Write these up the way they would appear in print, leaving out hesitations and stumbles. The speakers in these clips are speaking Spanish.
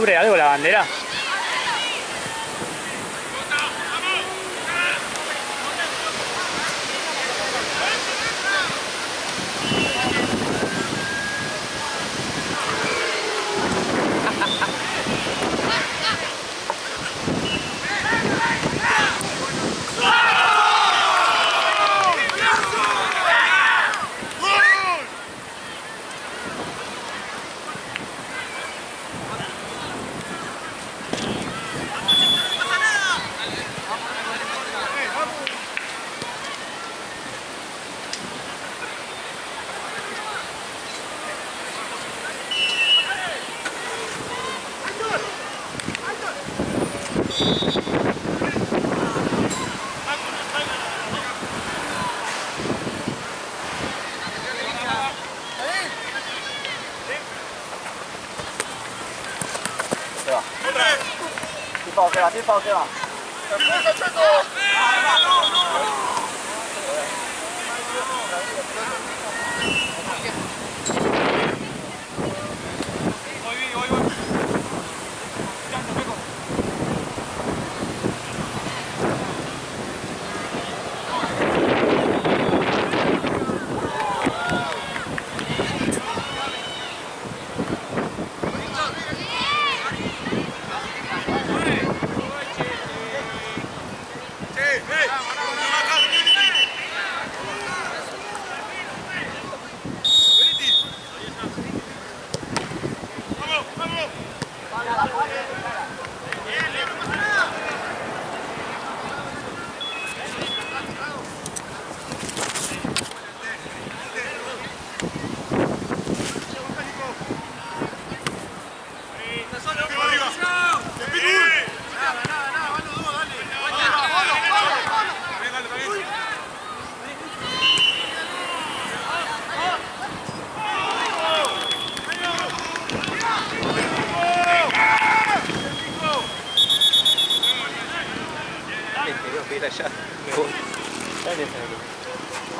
¿Cubre algo la bandera?踢爆去了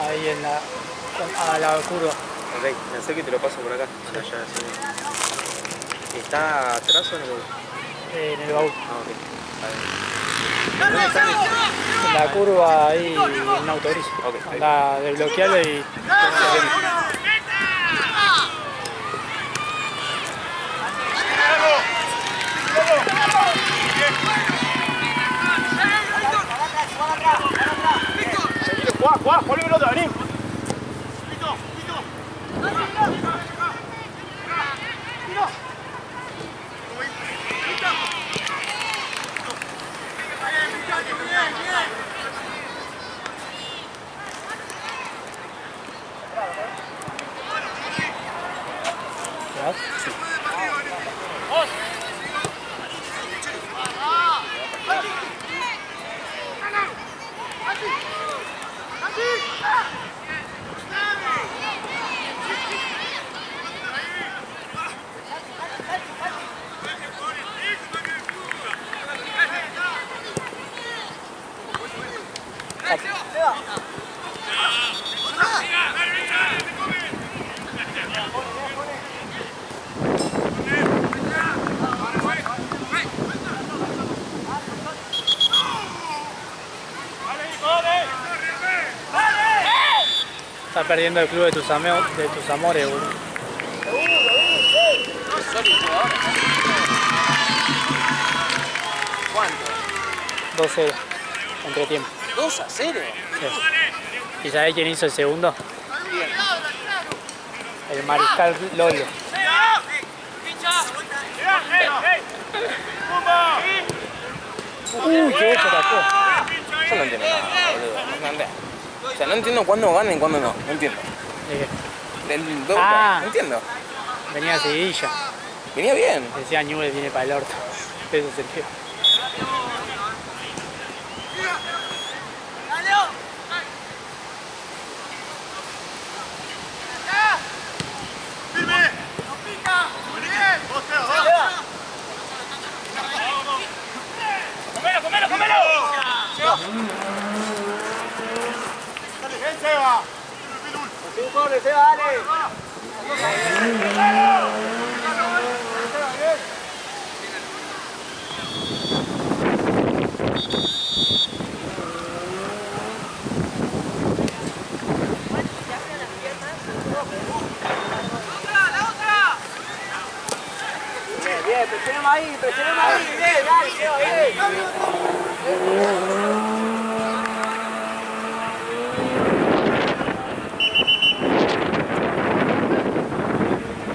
！Ahí en la, a la curva. Ok, me acerco y te lo paso por acá. Allá, sí. ¿Está atrás o en el baúl? En el baúl. Ah, ok. En la curva ahí un auto gris. Ok, anda desbloquearlo y... Juan, ponle pelota, vení. Estás perdiendo el club de tus amores, boludo. ¿Cuánto? 2-0, entre tiempo. ¿2-0? Sí. ¿Y sabés quién hizo el segundo? El mariscal Lolo. Uy, qué boca atacó. Yo no entiendo nada, boludo. No entiendo. O sea, no entiendo cuándo ganan y cuándo no. No entiendo. Del Boca, no entiendo. Venía a seguidilla. Venía bien. Decía Newell viene para el orto. Eso se entiende. Seba! Corre, Seba, dale!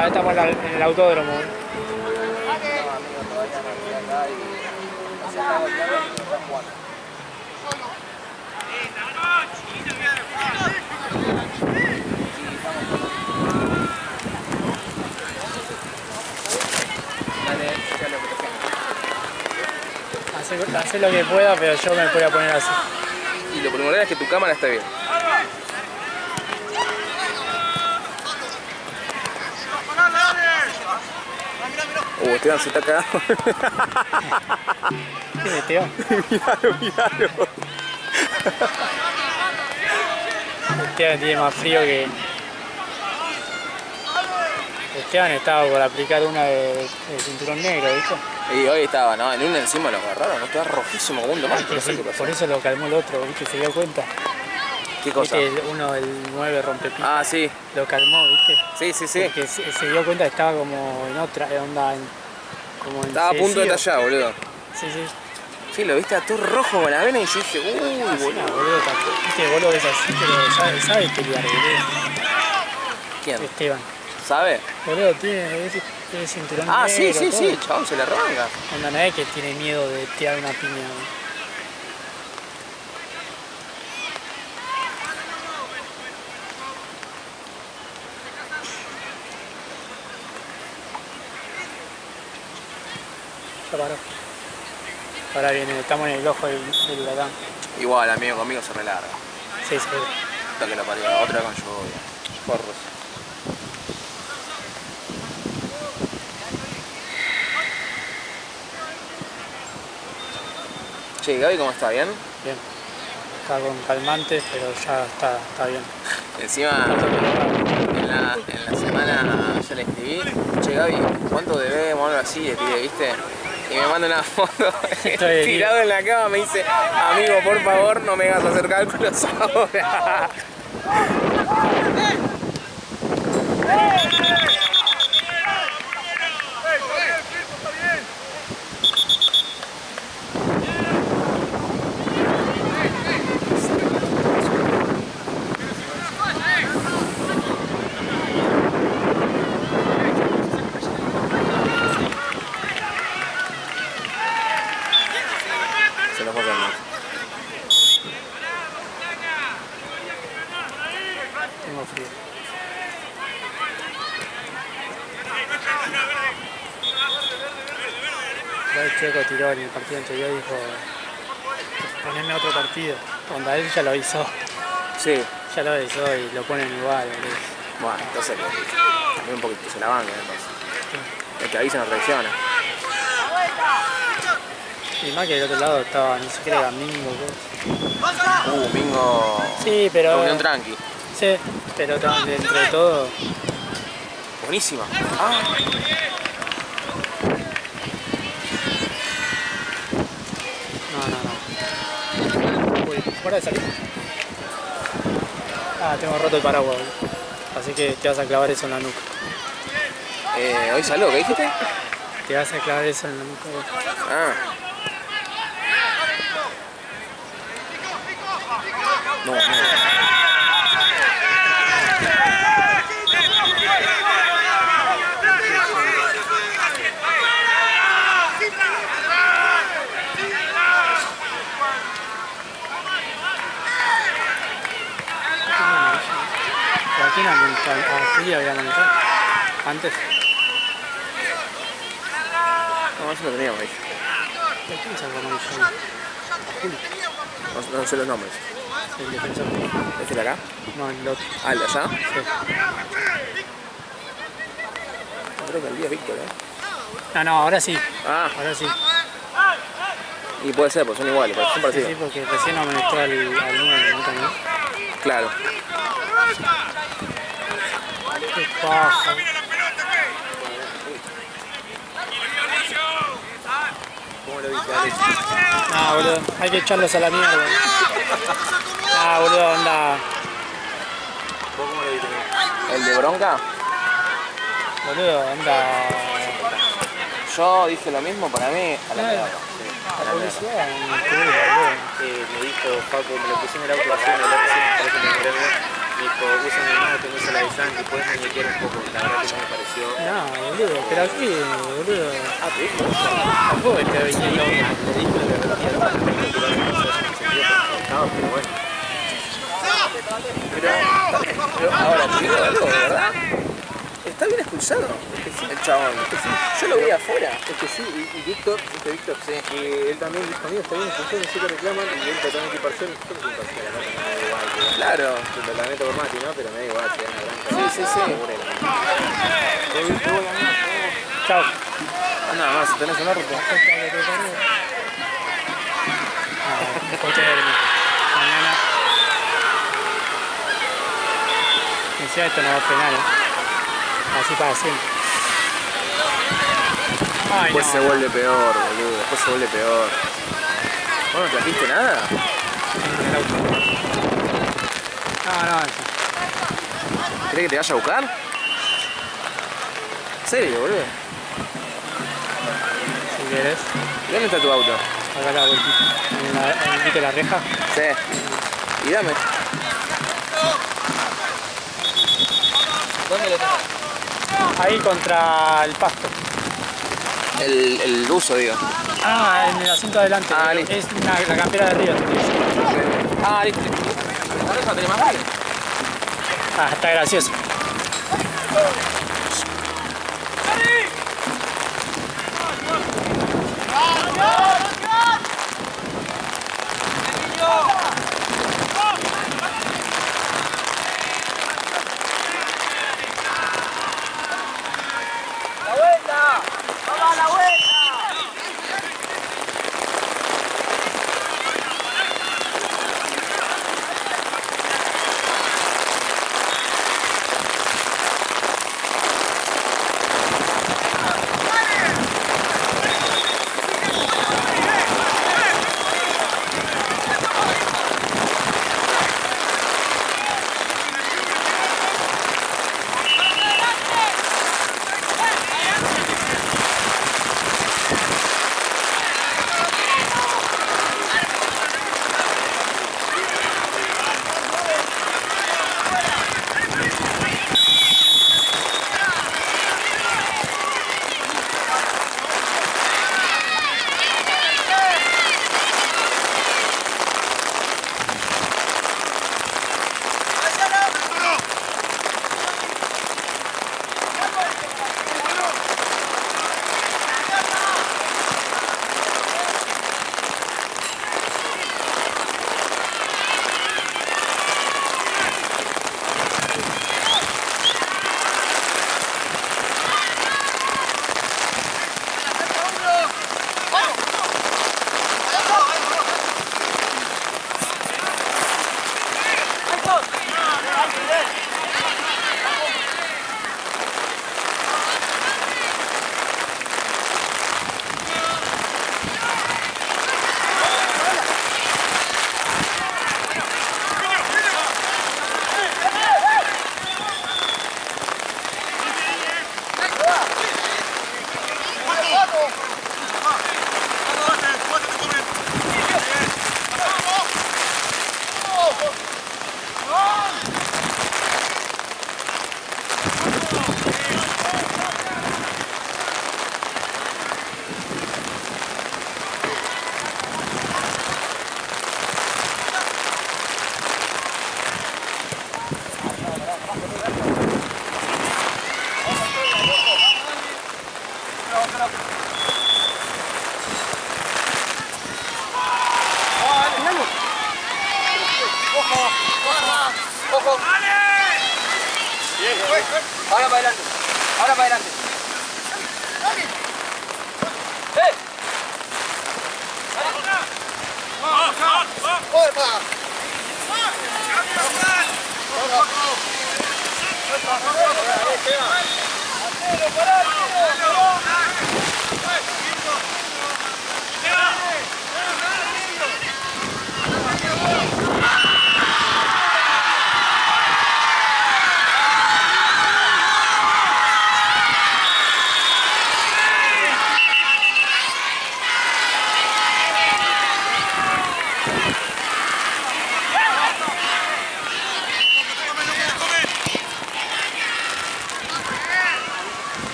Ahora estamos en el autódromo. Hace lo que pueda, pero yo me voy a poner así. Y lo primordial es que tu cámara esté bien. Esteban se está cagando. ¿Quién es Esteban? Míralo. Esteban tiene más frío que... Esteban estaba por aplicar una de cinturón negro, ¿viste? Y hoy estaba, ¿no? En una encima lo agarraron, ¿no? Estaba rojísimo como un tomate. No sé qué pasó. Por eso lo calmó el otro, ¿viste? Se dio cuenta. ¿Qué cosa? ¿Viste? Uno del 9 rompepitas. Ah, sí. Lo calmó, ¿viste? Sí. Porque se dio cuenta que estaba como en otra onda. Como en estaba a punto de tallar, boludo. Sí. Sí, lo viste a todo rojo con la vena y yo dije, uy, boludo. Viste, vos lo ves así, pero sabe pelear, boludo. ¿Quién? Esteban. ¿Sabe? Boludo, tiene cinturón Ah, negro, sí, todo. chabón, se le arranca. Onda, no es que tiene miedo de tirar una piña, boludo. Ya paró. Ahora viene, estamos en el ojo del huracán. Igual, amigo, conmigo se relarga. Sí. Hasta que la parió, otra con lluvia. Porros. Che, Gaby, ¿cómo está? ¿Bien? Bien. Está con calmantes, pero ya está bien. Encima, en la semana yo le escribí, che Gaby, ¿cuánto debemos? Algo así, le tiré, ¿viste? Y me manda una foto tirado en la cama, me dice, amigo, por favor, no me hagas hacer cálculos ahora. Se nos va a cambiar. Tengo frío. El Checo tiró en el partido anterior y dijo, poneme otro partido. Cuando él ya lo hizo. Sí. Ya lo hizo y lo ponen igual, boludo. Bueno, entonces también un poquito, se la banca entonces. El que avisa no traiciona. Y más que del otro lado estaba, ni siquiera era Mingo. Mingo. Sí, pero... Reunión tranqui. Sí, pero entre todo... Buenísima. Ah. No. Uy, fuera de salir. Ah, tengo roto el paraguas, boludo. Así que te vas a clavar eso en la nuca. ¿Hoy salió? ¿Qué dijiste? Te vas a clavar eso en la nuca, boludo. Ah. No. ¿A quién a Juli había amonestado? ¿Antes? No, eso lo teníamos ahí. ¿A quién sacó amarilla? Juli. No sé los nombres. El defensor. ¿Este de acá? No, el otro. Ah, ¿el de allá? Sí. Creo que el día es Víctor, ¿eh? No, ahora sí. Ah. Ahora sí. Y puede ser, pues son iguales, pues son parecidos. Sí, porque recién amonestó al 9, ¿no? También. Claro. Qué paja. ¿Cómo lo viste, Alex? Ah, boludo, hay que echarlos a la mierda. Ah, boludo, anda. ¿Vos cómo lo viste? ¿El de bronca? Boludo, anda. Yo dije lo mismo, para mí, a la mierda. La publicidad es increíble, boludo. Me dijo Paco, me lo puse en el auto así, me lo puse, por eso me miré bien. Me dijo, usa mi mano, tengo esa la de Santi, puedes muñequear un poco. La verdad que no me pareció. No, boludo, pero aquí, boludo. Ah, te dijo. Tampoco es que Te dijo lo que repetía, lo que me dijo, pero bueno. Pero ahora, te digo algo, de verdad. Está bien expulsado. Es que sí. El chabón. Es que sí. Yo lo vi afuera. Es que sí. Y Víctor, Víctor, sí. Y él también dijo, amigo, está bien expulsado, no sé qué reclaman. Y él totalmente imparcial. Yo no soy imparcial, ¿no? Me da igual. Claro. El tratamiento por Mati, ¿no? Pero me da igual, si es una granja. Sí, sí, sí. Chao. Nada más, tenés una ruta. Mañana. Encima esto no va a frenar, así para siempre. Ay, Después no, se vuelve peor, boludo. Después se vuelve peor. ¿Vos no trajiste nada? No. ¿Querés que te vaya a buscar? ¿En serio, boludo? Si quieres. ¿Y dónde está tu auto? Acá la vueltita. En el quite la reja. Sí. Y dame. ¿Dónde lo tenés? Ahí contra el pasto. El uso, digo. Ah, en el asiento adelante. Ah, listo. Es la campera de Río. Ah, listo. ¿La reja tenés más grande? Ah, está gracioso. Ahora para adelante. Ahora para adelante.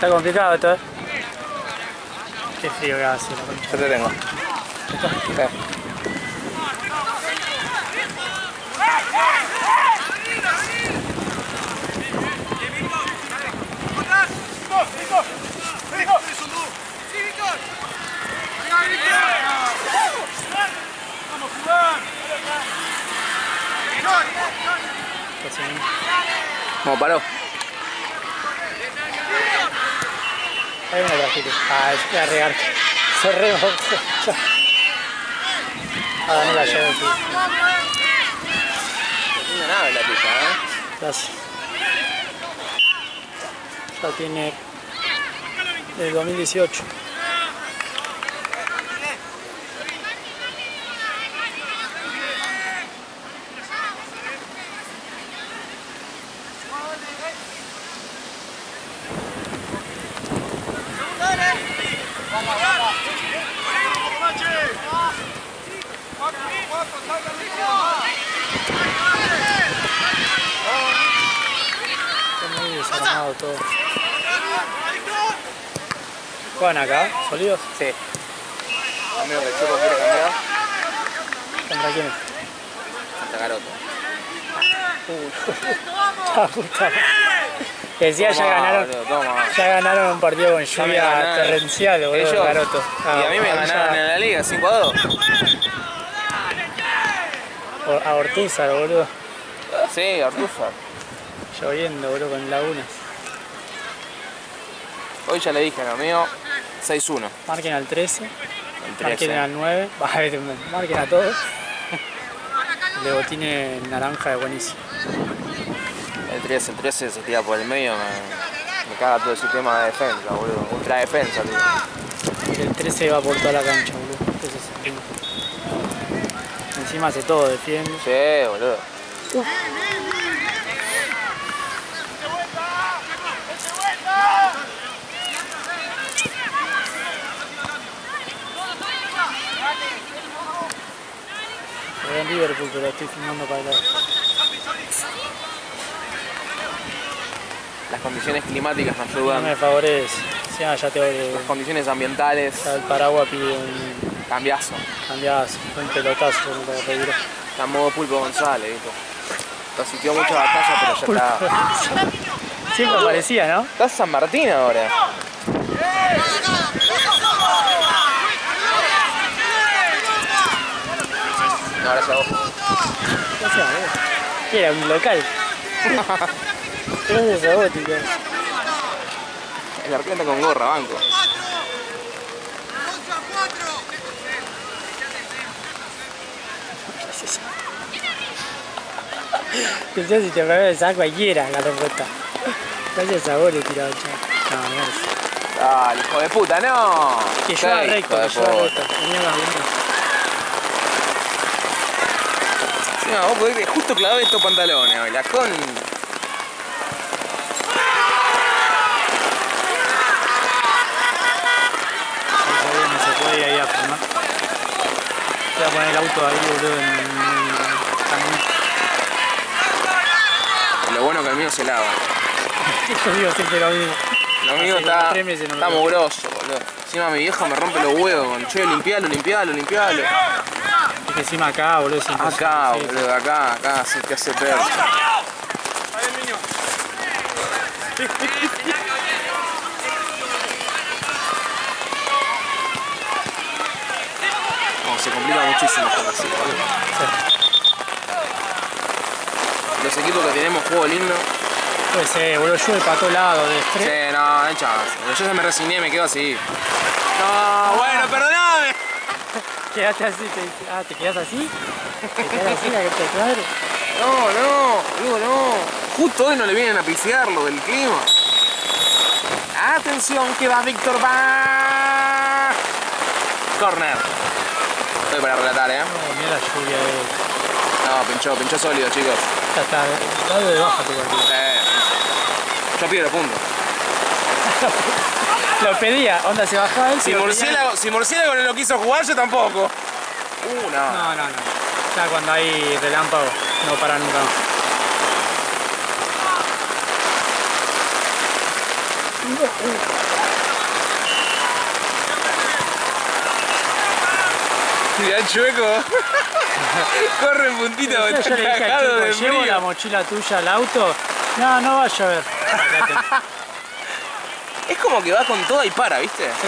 Está complicado esto, ¿eh? Qué frío que hace la concha. Yo te tengo. ¿Esto? No, paró. Ahí me lo trajiste. Ah, es que arreglar. Se remojó. Ah, Daniel la llevo, sí. Linda nave la tuya, ¿eh? Gracias. Ya tiene del 2018. Está muy desarmado todo. ¿Juegan acá? ¿Sólidos? Sí. Amigo que el Choco quiere cambiar. ¿Contra quién? Santa Garoto. Ah, puta. Que decía ya ganaron un partido con lluvia torrencial, boludo, Ellos. Garoto. Y a mí me ganaron en la liga 5-2. A Ortúzar, boludo. Sí, Ortúzar. Lloviendo, boludo, con lagunas. Hoy ya le dije a lo mío 6-1. Marquen al 13, El marquen 13. al 9, marquen a todos. El de botines naranja es buenísimo. El 13 se tira por el medio, me caga todo el sistema de defensa, boludo. Ultra defensa, tío. El 13 va por toda la cancha, boludo. Ese es el primo. Encima hace todo, defiende. Sí, boludo. Voy en Liverpool, pero estoy filmando para acá. Las condiciones climáticas nos No ayudan. me favorece. Sí, ya tengo que... Las condiciones ambientales, Ya el paraguas pide un cambiazo. cambiazo, un pelotazo como para pedir. Está en modo Pulpo González, ¿viste? Resistió mucha batalla, pero ya está. Siempre parecía, ¿no? Está San Martín ahora. No, ahora ya vos. Gracias, ¿qué era? ¿Un local? Gracias a vos, tío. El arquero está con gorra, banco. Pensé si te pegaba cualquiera la respuesta. Gracias a vos le tiraba el chaval. No, gracias. Dale, hijo de puta, no. Que yo Sí, era hijo recto, de que yo era puta. recto. Tenía las lunas. Sí, no, vos podés que justo clavé estos pantalones hoy, la con... No se puede ir a filmar. Voy a poner el auto ahí, boludo, en el camino. Lo bueno que el mío se lava. Yo digo siempre lo mismo. Lo mío Hace está, como 3 meses no está lo veo. mugroso, boludo. Encima mi vieja me rompe los huevos con, che, limpialo. Es que encima acá, boludo, es imposible. Acá, Sí, boludo, acá, sí que hace perro. No, se complica muchísimo jugar así, boludo. Los equipos que tenemos juego lindo. Puede ser, boludo, llueve para todos lados, de estrés. Sí, no hay chance. Yo ya me resigné, me quedo así. No, bueno, perdóname. Quedaste así, ¿te quedas así? ¿Te quedas así, a que te cuadre? No, digo no. Justo hoy no le vienen a pisear lo del clima. Atención, que va Víctor, va. Corner. Estoy para relatar, No, mira la lluvia No, pinchó sólido, chicos. ya está, dale de baja tu partido. Yo pido punto. Lo pedía, onda se bajaba él. Si Murciélago no lo quiso jugar, yo tampoco. No. No. Ya cuando hay relámpago, no para nunca más. Mirá el chueco. Corre en puntita, Yo está le dije al cagado chico, de llevo la frío. mochila tuya al auto. No, no va a llover. Es como que va con toda y para, ¿viste? Sí.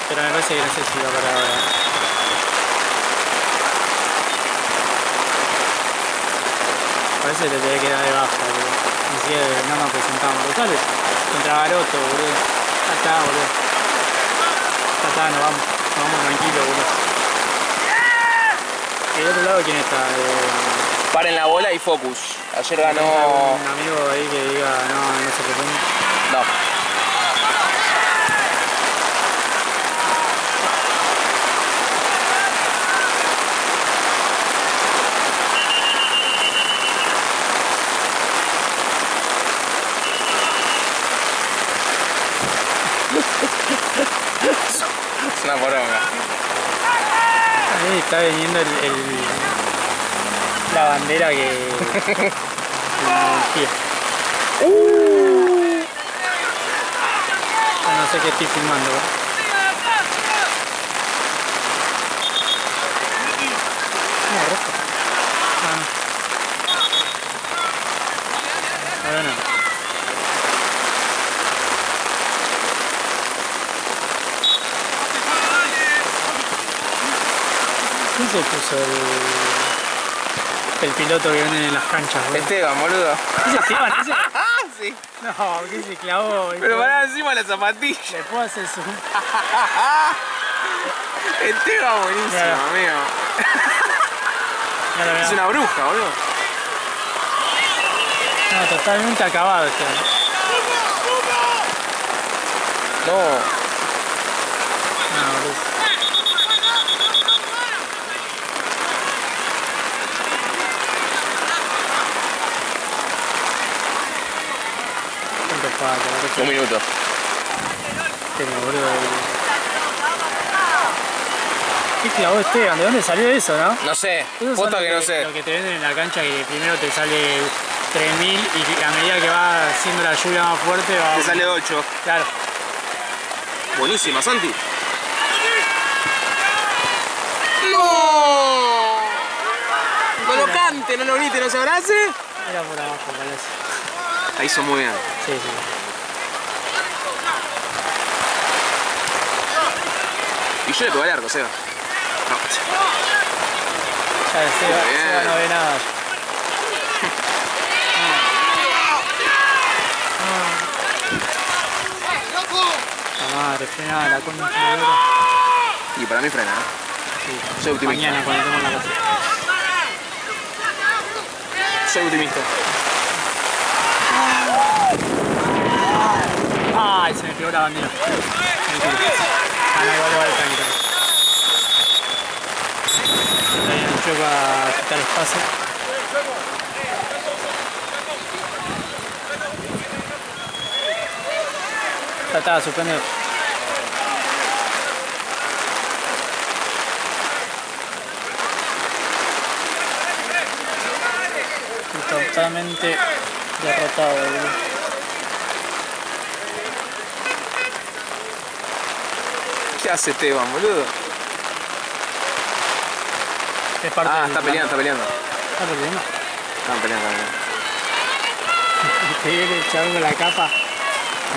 Pero me parece que no sé si va para ahora. Parece que te tenés que dar de baja, boludo. Ni siquiera no nos presentamos. Rosales contra Garoto, boludo. Ya está, boludo. Ya está, nos vamos. Nos vamos tranquilos, boludo. ¿Y del otro lado quién está? Paren la bola y focus. Ayer ganó... Un amigo ahí que diga, no se presenta. No. Es una poronga. Ahí está viniendo la bandera que... No sé qué estoy filmando. No, rojo. Ah, no. Bueno. ¿Quién se puso el piloto que viene en las canchas, boludo? Esteban, boludo. ¿Ese Esteban? ¿Ese? Sí. No, que se clavó. Pero pará encima la zapatilla. ¿Le puedo hacer zoom? Esteban buenísimo, Claro. amigo. Mira, Es una bruja, boludo. No, totalmente acabado este año. No. No, boludo. ¿Cuánto falta? Un minuto. Tiene, boludo. ¿Qué clavó Esteban? ¿De dónde salió eso, no? No sé. Esos son Posta lo que no sé. Lo que te venden en la cancha, que primero te sale 3000 y a medida que va siendo la lluvia más fuerte va... Te sale 8. Claro. Buenísima, Santi. ¡No! Colocante, no lo grite, no se abrace. Era por abajo, parece. La hizo muy bien. Sí, sí. Y yo le pegué al arco, Seba. No. Ya, Seba Bien. no ve nada. La madre, frena la concha de oro. Y para mí frena, ¿eh? Sí. Soy optimista. Mañana cuando tenemos la cosa. Soy optimista. Ay, se me pegó la bandera. Ah, no, igual va el tanque. Ahí un choco a quitar espacio. Está, suspendido. Totalmente derrotado, boludo. ¿Qué hace Esteban, boludo? Es parte Ah, del está plan. peleando, está peleando. ¿Está peleando? Están peleando, Te viene el chabón con la capa.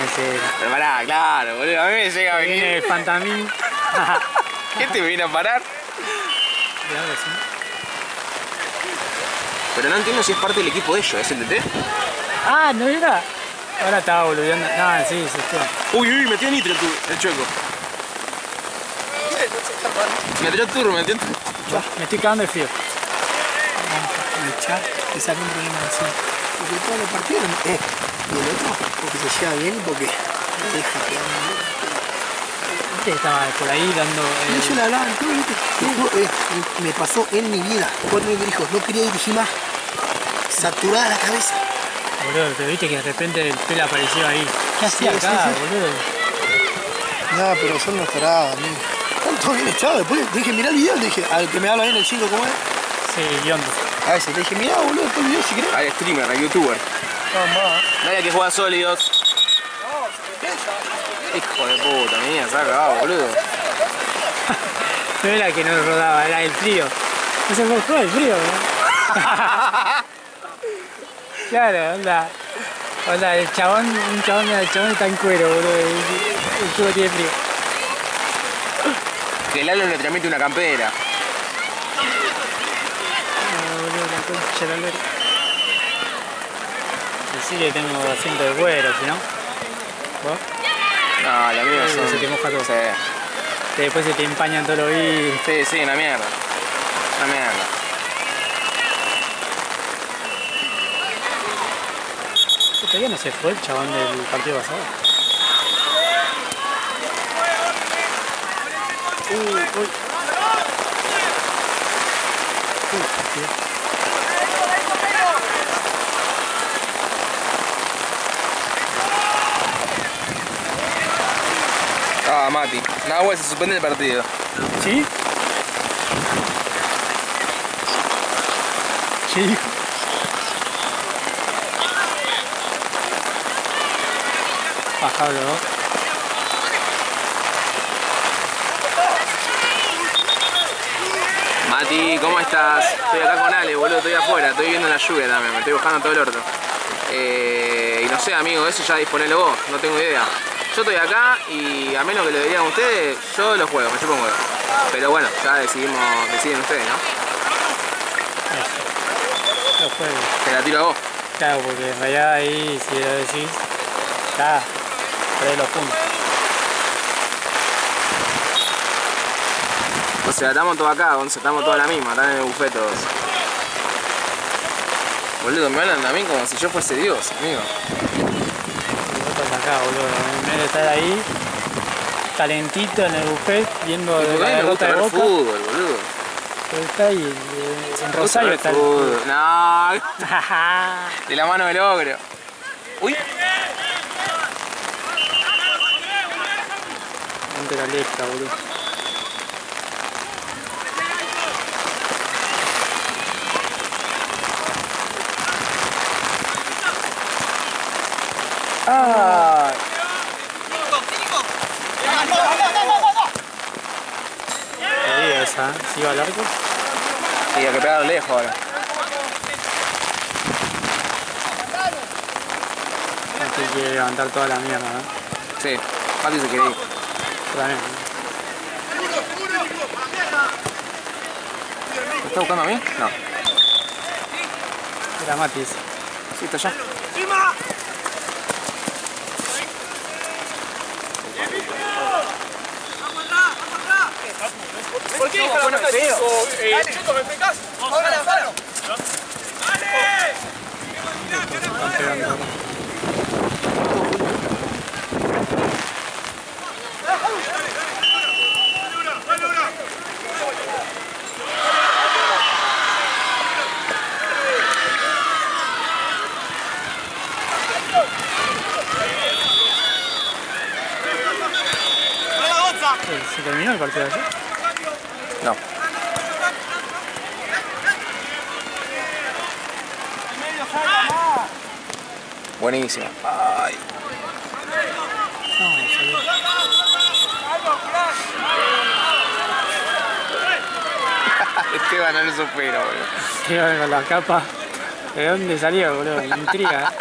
Ese, Pero pará, claro, boludo. A mí me llega a viene venir. el fantamín. ¿Qué te viene a parar? Cuidado, sí. Pero no entiendo si es parte del equipo de ellos, ¿es el DT? Ah, ¿no era? Ahora estaba boludeando. No, sí, se está. Uy, metió nitro el chueco. Metió turbo, metió turbo. Me estoy cagando de frío. En el chat te sale un problema así. Porque todos lo partieron. Y el otro, porque se lleva bien y porque lo deja quedando. Este estaba por ahí dando. Y yo le hablaba todo, ¿viste? Me pasó en mi vida. 4 hijos, no quería dirigir más. Saturada la cabeza. Boludo, pero viste que de repente el pelo apareció ahí. ¿Qué hacía Sí, acá, sí, sí. boludo? No, pero son unos tarados, amigo. Están todos bien echados. Después le dije, mirá el video, le dije, al que me habla bien el 5, ¿cómo es? Sí, guión. A ese, le dije, mirá, boludo, después el video si querés. Hay streamer, hay youtuber. Vamos, Nadie que juega sólidos. vamos. Hijo de puta, mi niña se ha acabado, boludo. No era que no rodaba, era el frío. No se puede jugar el frío, ¿no? Claro, onda. Onda, el chabón está en cuero, boludo. El tubo tiene frío. Que Lalo le tramite una campera. No, boludo, la concha de la lora. Decí que tengo asiento de cuero, si no. ¿Vos? No, la mía son... Se te moja todo. Sí. Que después se te empañan todos los vidrios. Sí, sí, una mierda. Una mierda. Todavía no se fue el chabón del partido pasado. Uy. Ah, Mati. Nahue se suspende el partido. ¿Sí? ¿Qué dijo? Bajalo. Mati, ¿cómo estás? Estoy acá con Ale, boludo, estoy afuera, estoy viendo la lluvia también, me estoy buscando todo el orto. Y no sé, amigo, eso ya disponelo vos, no tengo idea. Yo estoy acá y a menos que lo digan ustedes, yo lo juego, me chupo un huevo. Pero bueno, ya deciden ustedes, ¿no? Lo juego. Te la tiro a vos. Claro, porque en realidad ahí, si lo decís, está, perdés los puntos. O sea, estamos todos acá, estamos todos la misma, están en el buffet todos. Boludo, me hablan a mí como si yo fuese Dios, amigo. Nosotros acá, boludo, en vez de estar ahí, calentito en el buffet, viendo la derrota de Boca. Fútbol, boludo. Pero está ahí, en Rosario está el fútbol. No, de la mano del ogro. Uy. Ante la letra, boludo. ¡Ah! Ahí esa, ¿sí va al arco? Sí, hay que pegar lejos ahora. Mati quiere levantar toda la mierda, ¿no? Sí, Mati se quiere ir. Yo también, ¿no? ¿Me está buscando a mí? No. Era Mati ese. Sí, está allá. ¿Por qué deja la pelota chico? Chico, ¿me explicás? Ahora, ¡dale! Están pegando. ¿Se terminó el partido de ayer? No. Buenísimo. Ay. No, salió. Esteban no lo supera, boludo. Esteban con la capa. ¿De dónde salió, boludo? Intriga.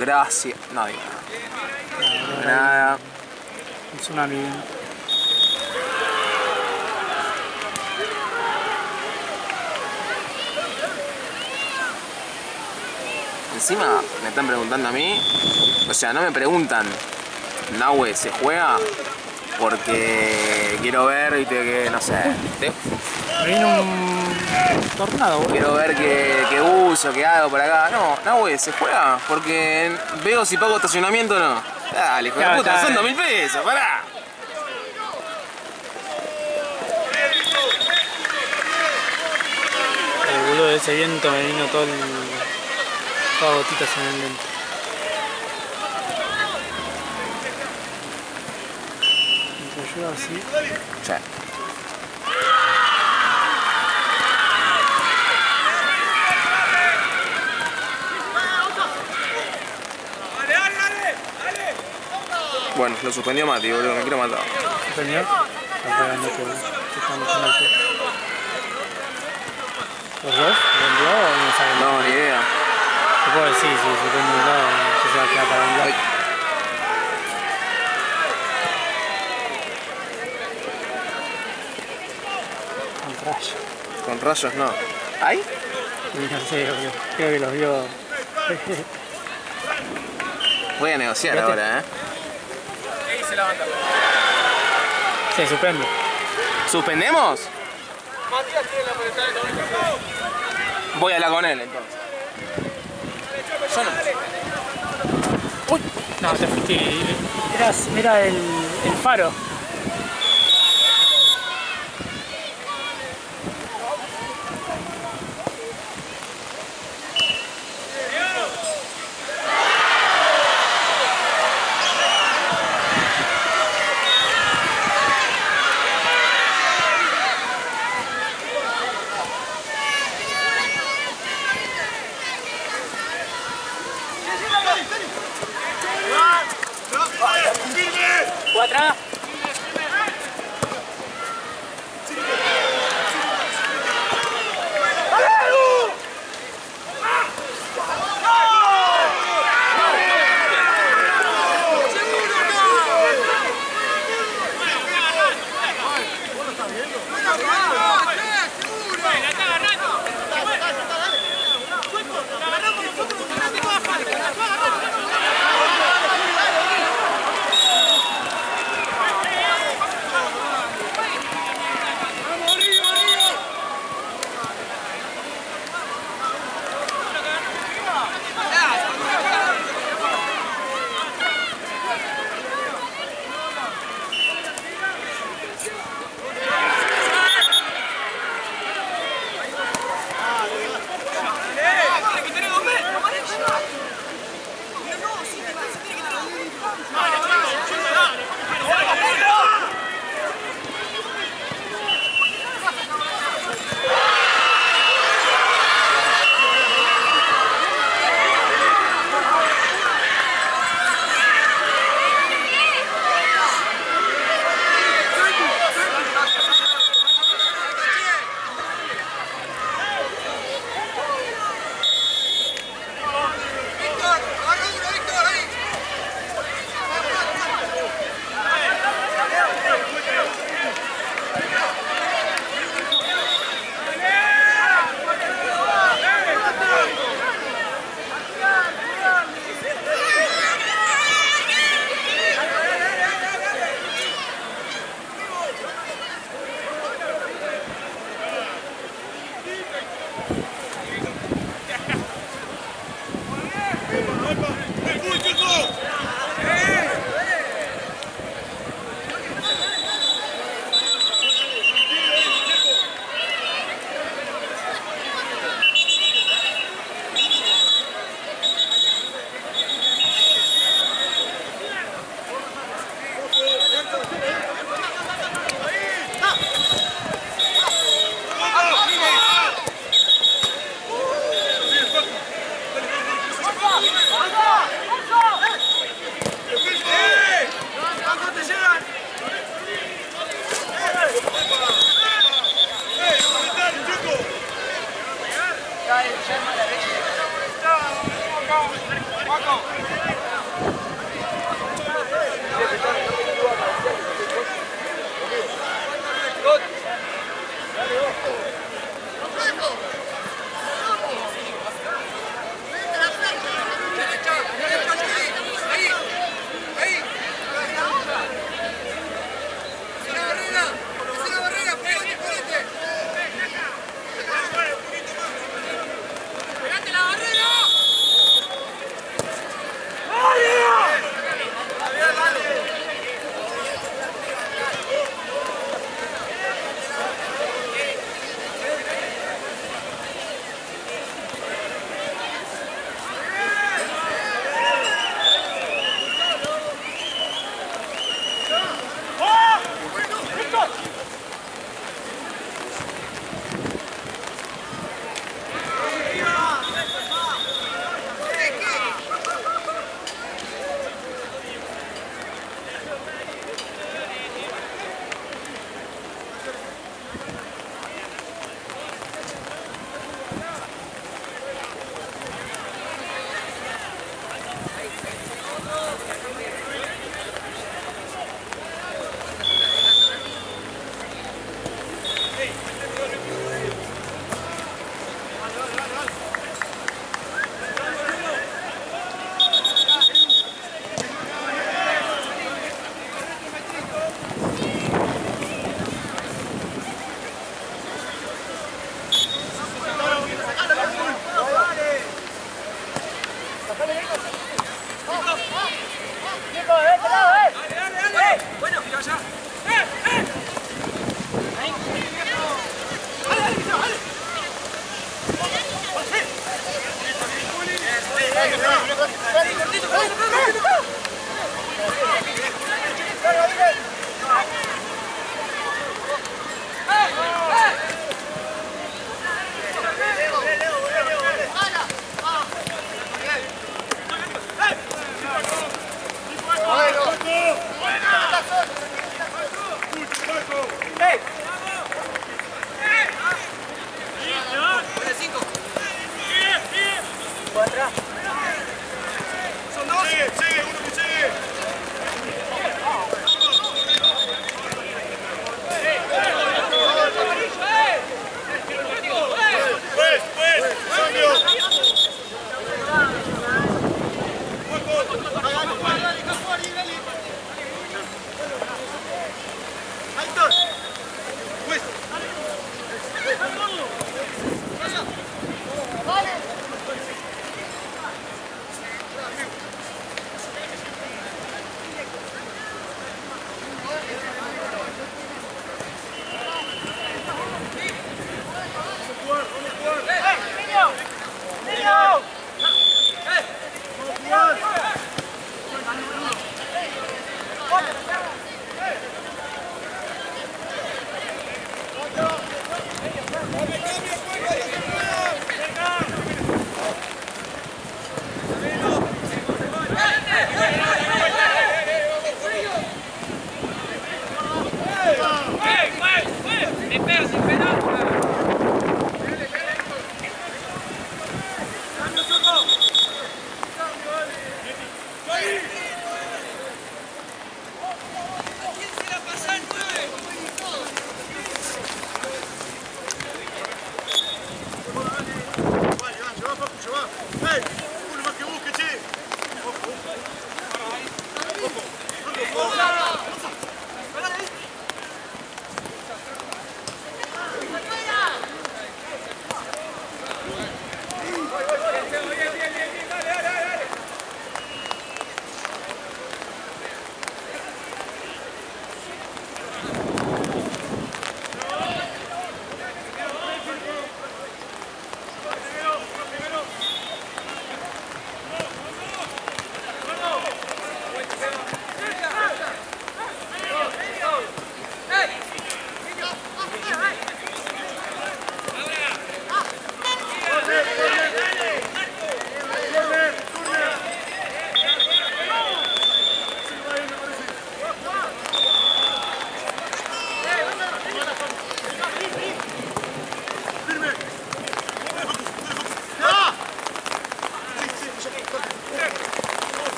Gracias. No digo nada. Nada. Un tsunami. Encima me están preguntando a mí. O sea, no me preguntan. Nahue se juega porque quiero ver, viste, que no sé. Vino un tornado, boludo. Quiero ver qué uso, qué hago por acá. No, Nahue se juega porque veo si pago estacionamiento o no. Dale, hijo de puta, está, son 2.000 pesos, pará. El boludo de ese viento me vino todas gotitas en el lente. Mientras yo así. Sí. Bueno, lo suspendió Mati, boludo, me quiero matar. ¿Suspendió? ¿Los dos? ¿Lo envió o no sabe? No, ni idea. Se puede decir, si suspende un lado, se va a quedar para un lado. Con rayos. Con rayos no. ¿Hay? No sé, creo que los vio. Voy a negociar Fíjate. ahora, Se suspende. ¿Suspendemos? Voy a hablar con él entonces. Yo no. Uy, no, te fuiste. Mira el faro. Atrás.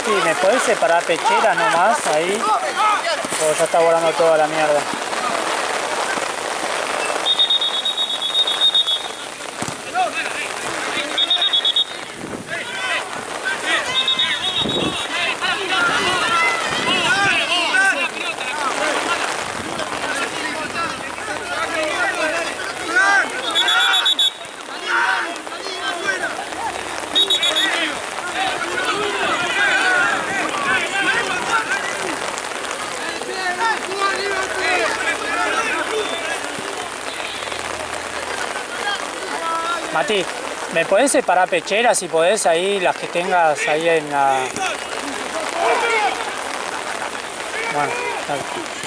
Mati, ¿me podés separar pechera nomás ahí? O ya está volando toda la mierda. Mati, ¿me podés separar pecheras si podés ahí, las que tengas ahí en la... Bueno, dale.